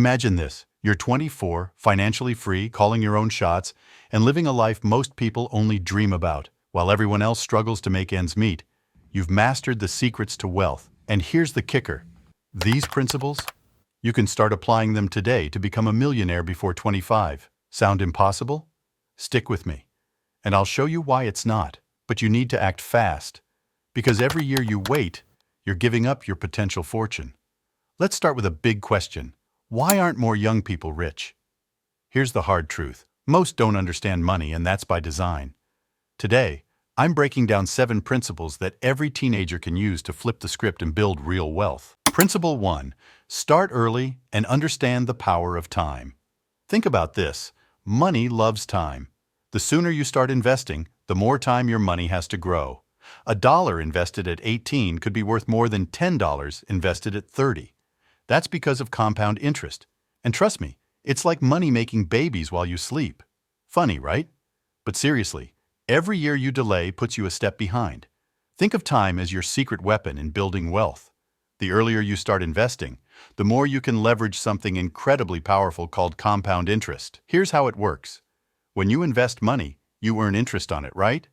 Imagine this. You're 24, financially free, calling your own shots, and living a life most people only dream about, while everyone else struggles to make ends meet. You've mastered the secrets to wealth. And here's the kicker. These principles, you can start applying them today to become a millionaire before 25. Sound impossible? Stick with me, and I'll show you why it's not. But you need to act fast, because every year you wait, you're giving up your potential fortune. Let's start with a big question. Why aren't more young people rich? Here's the hard truth. Most don't understand money, and that's by design. Today, I'm breaking down 7 principles that every teenager can use to flip the script and build real wealth. Principle 1. Start early and understand the power of time. Think about this. Money loves time. The sooner you start investing, the more time your money has to grow. $1 invested at 18 could be worth more than $10 invested at 30. That's because of compound interest. And trust me, it's like money making babies while you sleep. Funny, right? But seriously, every year you delay puts you a step behind. Think of time as your secret weapon in building wealth. The earlier you start investing, the more you can leverage something incredibly powerful called compound interest. Here's how it works. When you invest money, you earn interest on it, right?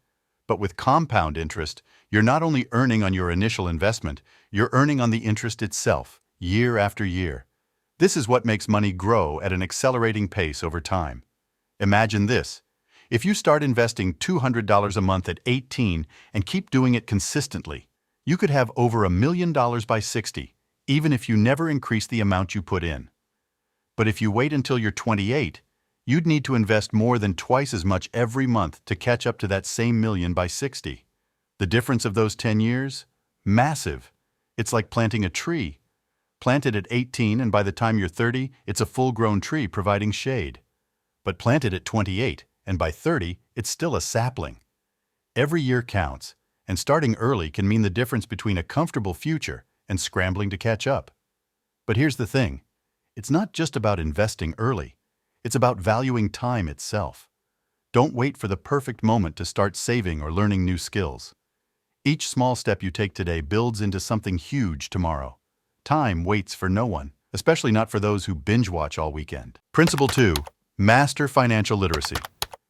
But with compound interest, you're not only earning on your initial investment, you're earning on the interest itself, year after year. This is what makes money grow at an accelerating pace over time. Imagine this. If you start investing $200 a month at 18 and keep doing it consistently, you could have over $1 million by 60, even if you never increase the amount you put in. But if you wait until you're 28, you'd need to invest more than twice as much every month to catch up to that same million by 60. The difference of those 10 years? Massive. It's like planting a tree. Plant it at 18 and by the time you're 30, it's a full-grown tree providing shade. But plant it at 28 and by 30, it's still a sapling. Every year counts, and starting early can mean the difference between a comfortable future and scrambling to catch up. But here's the thing. It's not just about investing early. It's about valuing time itself. Don't wait for the perfect moment to start saving or learning new skills. Each small step you take today builds into something huge tomorrow. Time waits for no one, especially not for those who binge watch all weekend. Principle 2. Master financial literacy.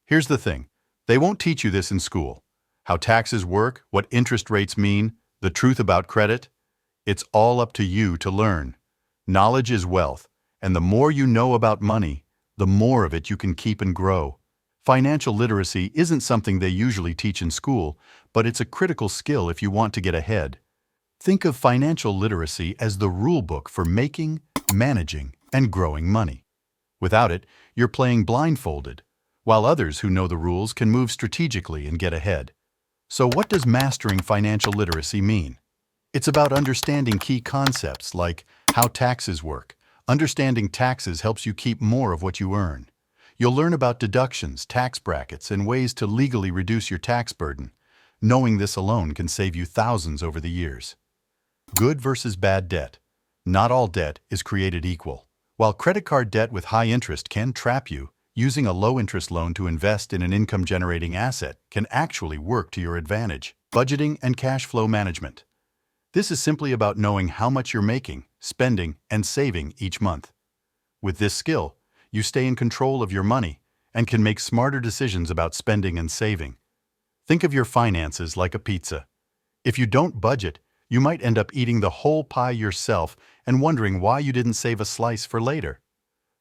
Here's the thing. They won't teach you this in school. How taxes work, what interest rates mean, the truth about credit. It's all up to you to learn. Knowledge is wealth, and the more you know about money, the more of it you can keep and grow. Financial literacy isn't something they usually teach in school, but it's a critical skill if you want to get ahead. Think of financial literacy as the rule book for making, managing, and growing money. Without it, you're playing blindfolded, while others who know the rules can move strategically and get ahead. So what does mastering financial literacy mean? It's about understanding key concepts like how taxes work. Understanding taxes helps you keep more of what you earn. You'll learn about deductions, tax brackets, and ways to legally reduce your tax burden. Knowing this alone can save you thousands over the years. Good versus bad debt. Not all debt is created equal. While credit card debt with high interest can trap you, using a low-interest loan to invest in an income-generating asset can actually work to your advantage. Budgeting and cash flow management. This is simply about knowing how much you're making, spending, and saving each month. With this skill, you stay in control of your money and can make smarter decisions about spending and saving. Think of your finances like a pizza. If you don't budget, you might end up eating the whole pie yourself and wondering why you didn't save a slice for later.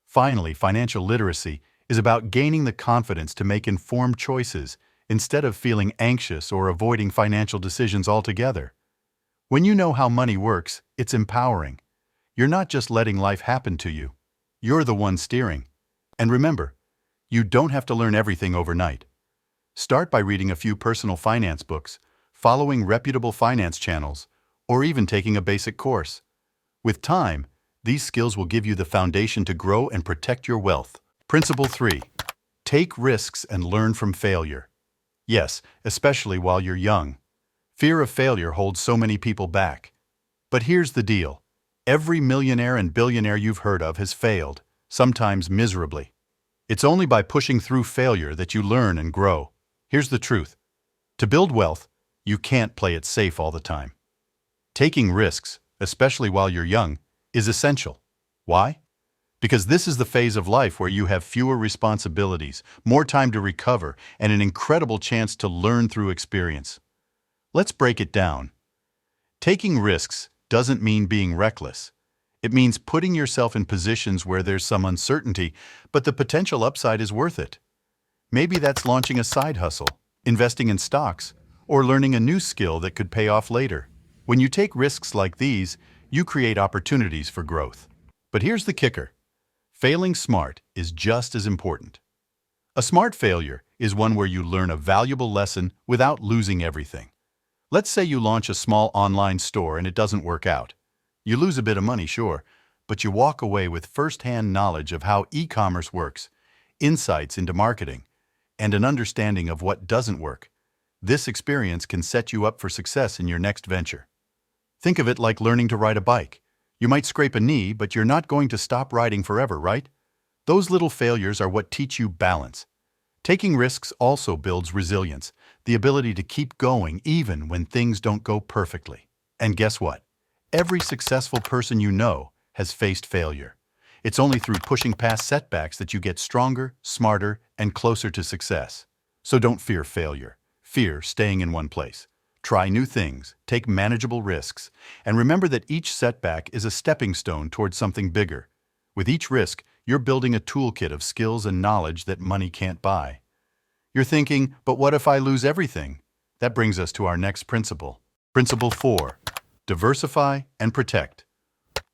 Finally, financial literacy is about gaining the confidence to make informed choices instead of feeling anxious or avoiding financial decisions altogether. When you know how money works, it's empowering. You're not just letting life happen to you. You're the one steering. And remember, you don't have to learn everything overnight. Start by reading a few personal finance books, following reputable finance channels, or even taking a basic course. With time, these skills will give you the foundation to grow and protect your wealth. Principle 3. Take risks and learn from failure. Yes, especially while you're young. Fear of failure holds so many people back. But here's the deal. Every millionaire and billionaire you've heard of has failed, sometimes miserably. It's only by pushing through failure that you learn and grow. Here's the truth. To build wealth, you can't play it safe all the time. Taking risks, especially while you're young, is essential. Why? Because this is the phase of life where you have fewer responsibilities, more time to recover, and an incredible chance to learn through experience. Let's break it down. Taking risks doesn't mean being reckless. It means putting yourself in positions where there's some uncertainty, but the potential upside is worth it. Maybe that's launching a side hustle, investing in stocks, or learning a new skill that could pay off later. When you take risks like these, you create opportunities for growth. But here's the kicker. Failing smart is just as important. A smart failure is one where you learn a valuable lesson without losing everything. Let's say you launch a small online store and it doesn't work out. You lose a bit of money, sure, but you walk away with first-hand knowledge of how e-commerce works, insights into marketing, and an understanding of what doesn't work. This experience can set you up for success in your next venture. Think of it like learning to ride a bike. You might scrape a knee, but you're not going to stop riding forever, right? Those little failures are what teach you balance. Taking risks also builds resilience, the ability to keep going even when things don't go perfectly. And guess what? Every successful person you know has faced failure. It's only through pushing past setbacks that you get stronger, smarter, and closer to success. So don't fear failure. Fear staying in one place. Try new things, take manageable risks, and remember that each setback is a stepping stone towards something bigger. With each risk, you're building a toolkit of skills and knowledge that money can't buy. You're thinking, but what if I lose everything? That brings us to our next principle. Principle 4. Diversify and protect.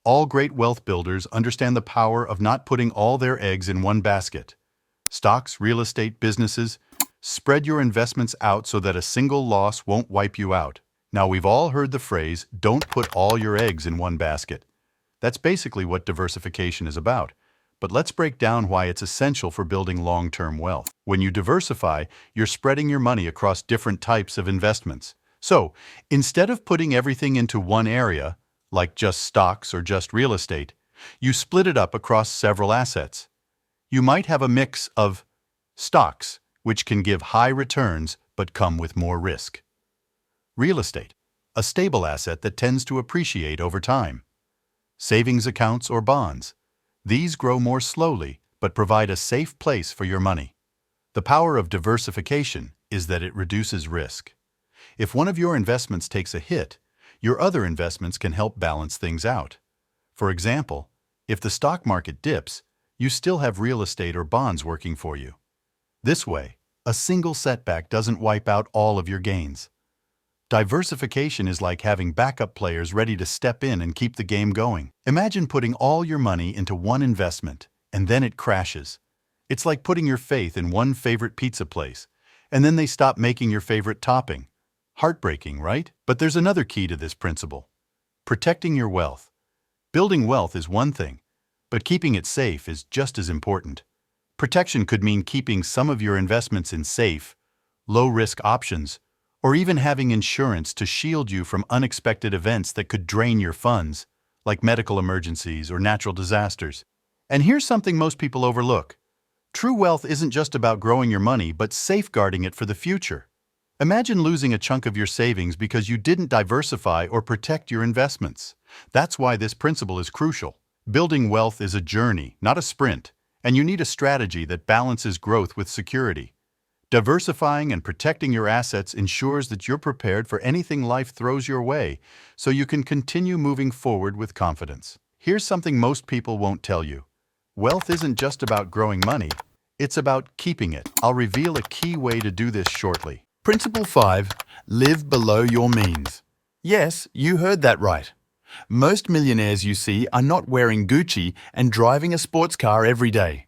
All great wealth builders understand the power of not putting all their eggs in one basket. Stocks, real estate, businesses, spread your investments out so that a single loss won't wipe you out. Now, we've all heard the phrase, don't put all your eggs in one basket. That's basically what diversification is about. But let's break down why it's essential for building long-term wealth. When you diversify, you're spreading your money across different types of investments. So, instead of putting everything into one area, like just stocks or just real estate, you split it up across several assets. You might have a mix of stocks, which can give high returns but come with more risk. Real estate, a stable asset that tends to appreciate over time. Savings accounts or bonds. These grow more slowly but provide a safe place for your money. The power of diversification is that it reduces risk. If one of your investments takes a hit, your other investments can help balance things out. For example, if the stock market dips, you still have real estate or bonds working for you. This way, a single setback doesn't wipe out all of your gains. Diversification is like having backup players ready to step in and keep the game going. Imagine putting all your money into one investment, and then it crashes. It's like putting your faith in one favorite pizza place, and then they stop making your favorite topping. Heartbreaking, right? But there's another key to this principle. Protecting your wealth. Building wealth is one thing, but keeping it safe is just as important. Protection could mean keeping some of your investments in safe, low-risk options, or even having insurance to shield you from unexpected events that could drain your funds, like medical emergencies or natural disasters. And here's something most people overlook. True wealth isn't just about growing your money, but safeguarding it for the future. Imagine losing a chunk of your savings because you didn't diversify or protect your investments. That's why this principle is crucial. Building wealth is a journey, not a sprint, and you need a strategy that balances growth with security. Diversifying and protecting your assets ensures that you're prepared for anything life throws your way, so you can continue moving forward with confidence. Here's something most people won't tell you. Wealth isn't just about growing money, it's about keeping it. I'll reveal a key way to do this shortly. Principle 5. Live below your means. Yes, you heard that right. Most millionaires you see are not wearing Gucci and driving a sports car every day.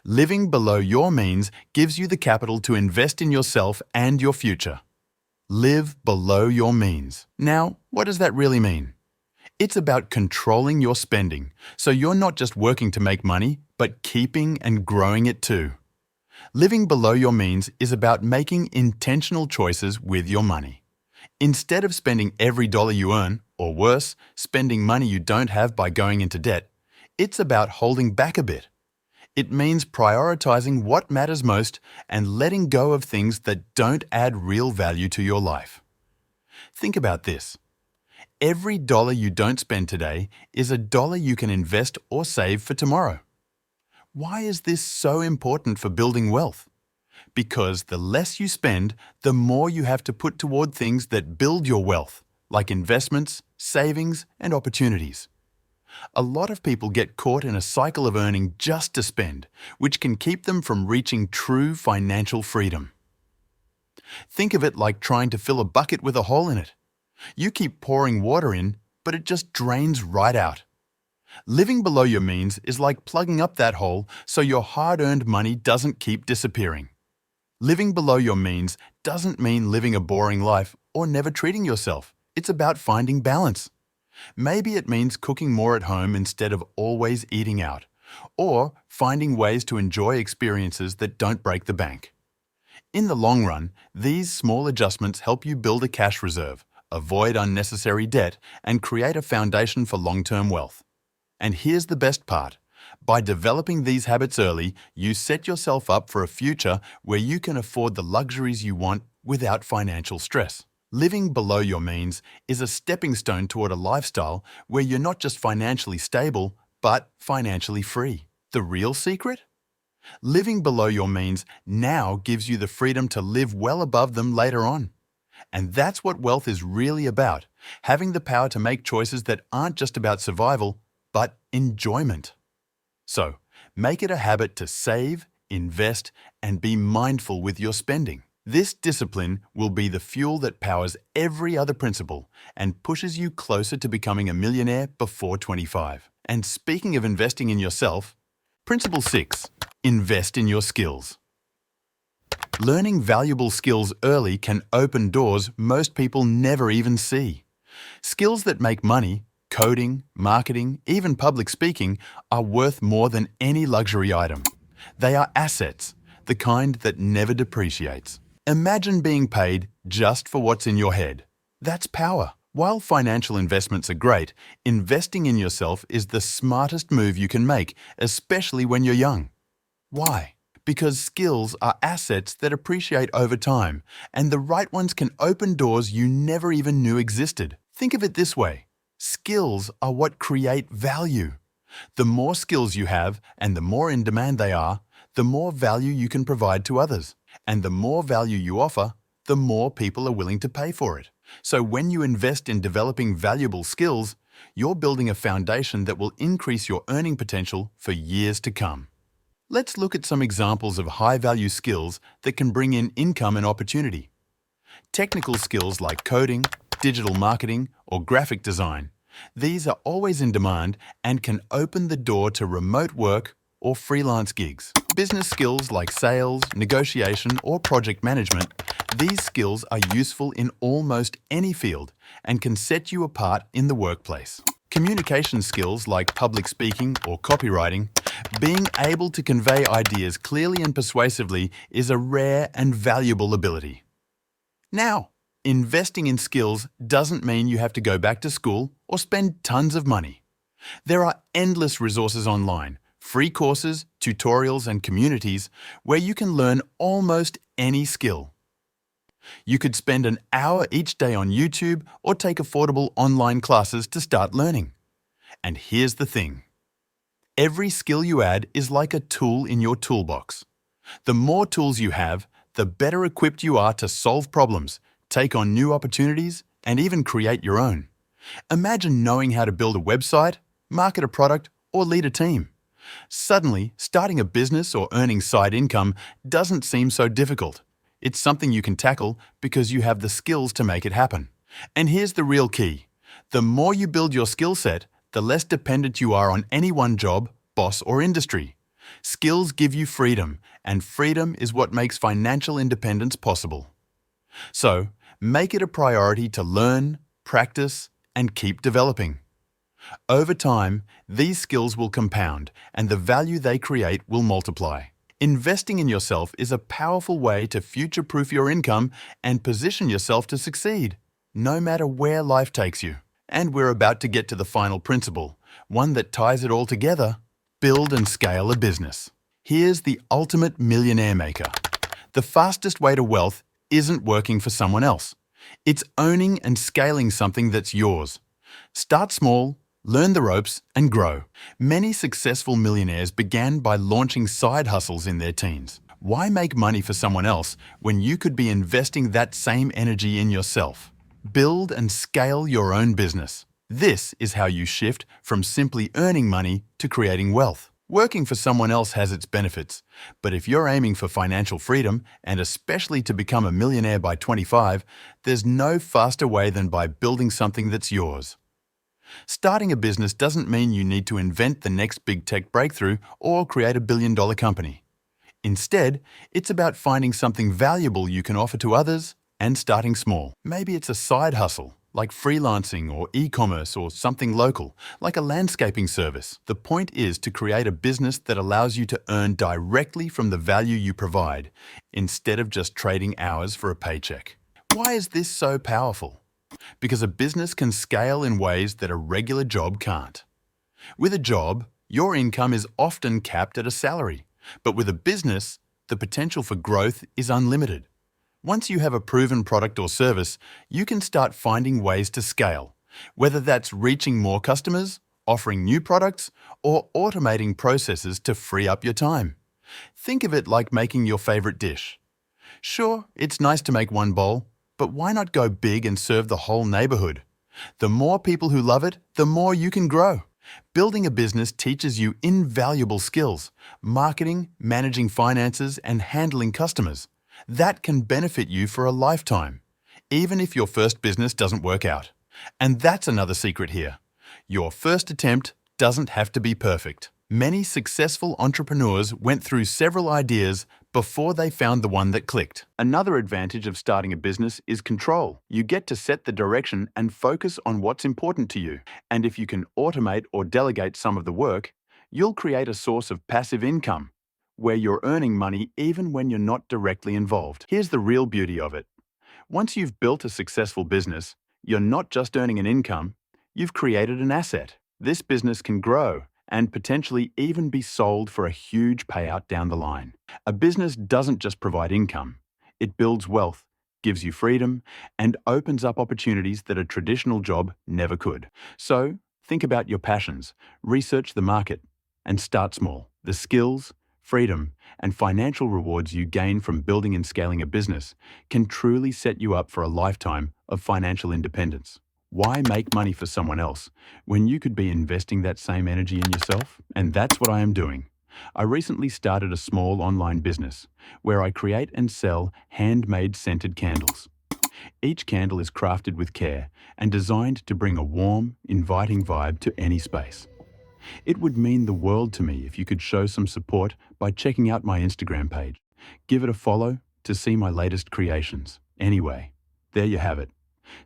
Living below your means gives you the capital to invest in yourself and your future. Live below your means. Now, what does that really mean? It's about controlling your spending, so you're not just working to make money, but keeping and growing it too. Living below your means is about making intentional choices with your money. Instead of spending every dollar you earn, or worse, spending money you don't have by going into debt, it's about holding back a bit. It means prioritizing what matters most and letting go of things that don't add real value to your life. Think about this. Every dollar you don't spend today is a dollar you can invest or save for tomorrow. Why is this so important for building wealth? Because the less you spend, the more you have to put toward things that build your wealth, like investments, savings, and opportunities. A lot of people get caught in a cycle of earning just to spend, which can keep them from reaching true financial freedom. Think of it like trying to fill a bucket with a hole in it. You keep pouring water in, but it just drains right out. Living below your means is like plugging up that hole so your hard-earned money doesn't keep disappearing. Living below your means doesn't mean living a boring life or never treating yourself. It's about finding balance. Maybe it means cooking more at home instead of always eating out, or finding ways to enjoy experiences that don't break the bank. In the long run, these small adjustments help you build a cash reserve, avoid unnecessary debt, and create a foundation for long-term wealth. And here's the best part. By developing these habits early, you set yourself up for a future where you can afford the luxuries you want without financial stress. Living below your means is a stepping stone toward a lifestyle where you're not just financially stable, but financially free. The real secret? Living below your means now gives you the freedom to live well above them later on. And that's what wealth is really about, having the power to make choices that aren't just about survival, but enjoyment. So, make it a habit to save, invest, and be mindful with your spending. This discipline will be the fuel that powers every other principle and pushes you closer to becoming a millionaire before 25. And speaking of investing in yourself, Principle 6. Invest in your skills. Learning valuable skills early can open doors most people never even see. Skills that make money, coding, marketing, even public speaking, are worth more than any luxury item. They are assets, the kind that never depreciates. Imagine being paid just for what's in your head. That's power. While financial investments are great, investing in yourself is the smartest move you can make, especially when you're young. Why? Because skills are assets that appreciate over time, and the right ones can open doors you never even knew existed. Think of it this way. Skills are what create value. The more skills you have and the more in demand they are, the more value you can provide to others. And the more value you offer, the more people are willing to pay for it. So when you invest in developing valuable skills, you're building a foundation that will increase your earning potential for years to come. Let's look at some examples of high-value skills that can bring in income and opportunity. Technical skills like coding, digital marketing, or graphic design. These are always in demand and can open the door to remote work or freelance gigs. Business skills like sales, negotiation, or project management. These skills are useful in almost any field and can set you apart in the workplace. Communication skills like public speaking or copywriting. Being able to convey ideas clearly and persuasively is a rare and valuable ability. Now, investing in skills doesn't mean you have to go back to school or spend tons of money. There are endless resources online, free courses, tutorials, and communities where you can learn almost any skill. You could spend an hour each day on YouTube or take affordable online classes to start learning. And here's the thing. Every skill you add is like a tool in your toolbox. The more tools you have, the better equipped you are to solve problems, take on new opportunities, and even create your own. Imagine knowing how to build a website, market a product, or lead a team. Suddenly, starting a business or earning side income doesn't seem so difficult. It's something you can tackle because you have the skills to make it happen. And here's the real key. The more you build your skill set, the less dependent you are on any one job, boss, or industry. Skills give you freedom, and freedom is what makes financial independence possible. So, make it a priority to learn, practice, and keep developing. Over time, these skills will compound, and the value they create will multiply. Investing in yourself is a powerful way to future-proof your income and position yourself to succeed, no matter where life takes you. And we're about to get to the final principle, one that ties it all together: build and scale a business. Here's the ultimate millionaire maker. The fastest way to wealth isn't working for someone else. It's owning and scaling something that's yours. Start small, Learn the ropes and grow. Many successful millionaires began by launching side hustles in their teens. Why make money for someone else when you could be investing that same energy in yourself? Build and scale your own business. This is how you shift from simply earning money to creating wealth. Working for someone else has its benefits, but if you're aiming for financial freedom, and especially to become a millionaire by 25, there's no faster way than by building something that's yours. Starting a business doesn't mean you need to invent the next big tech breakthrough or create a billion-dollar company. Instead, it's about finding something valuable you can offer to others and starting small. Maybe it's a side hustle, like freelancing or e-commerce, or something local, like a landscaping service. The point is to create a business that allows you to earn directly from the value you provide, instead of just trading hours for a paycheck. Why is this so powerful? Because a business can scale in ways that a regular job can't. With a job, your income is often capped at a salary, but with a business, the potential for growth is unlimited. Once you have a proven product or service, you can start finding ways to scale, whether that's reaching more customers, offering new products, or automating processes to free up your time. Think of it like making your favorite dish. Sure, it's nice to make one bowl, but why not go big and serve the whole neighborhood? The more people who love it, the more you can grow. Building a business teaches you invaluable skills: marketing, managing finances, and handling customers. That can benefit you for a lifetime, even if your first business doesn't work out. And that's another secret here. Your first attempt doesn't have to be perfect. Many successful entrepreneurs went through several ideas before they found the one that clicked. Another advantage of starting a business is control. You get to set the direction and focus on what's important to you. And if you can automate or delegate some of the work, you'll create a source of passive income, where you're earning money even when you're not directly involved. Here's the real beauty of it. Once you've built a successful business, you're not just earning an income, you've created an asset. This business can grow and potentially even be sold for a huge payout down the line. A business doesn't just provide income. It builds wealth, gives you freedom, and opens up opportunities that a traditional job never could. So, think about your passions, research the market, and start small. The skills, freedom, and financial rewards you gain from building and scaling a business can truly set you up for a lifetime of financial independence. Why make money for someone else when you could be investing that same energy in yourself? And that's what I am doing. I recently started a small online business where I create and sell handmade scented candles. Each candle is crafted with care and designed to bring a warm, inviting vibe to any space. It would mean the world to me if you could show some support by checking out my Instagram page. Give it a follow to see my latest creations. Anyway, there you have it.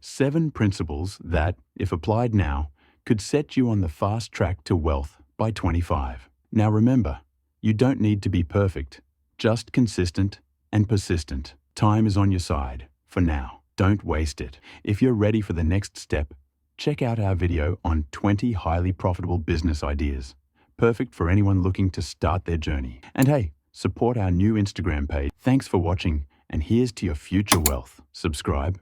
7 principles that, if applied now, could set you on the fast track to wealth by 25. Now remember, you don't need to be perfect, just consistent and persistent. Time is on your side, for now. Don't waste it. If you're ready for the next step, check out our video on 20 highly profitable business ideas, perfect for anyone looking to start their journey. And hey, support our new Instagram page. Thanks for watching, and here's to your future wealth. Subscribe,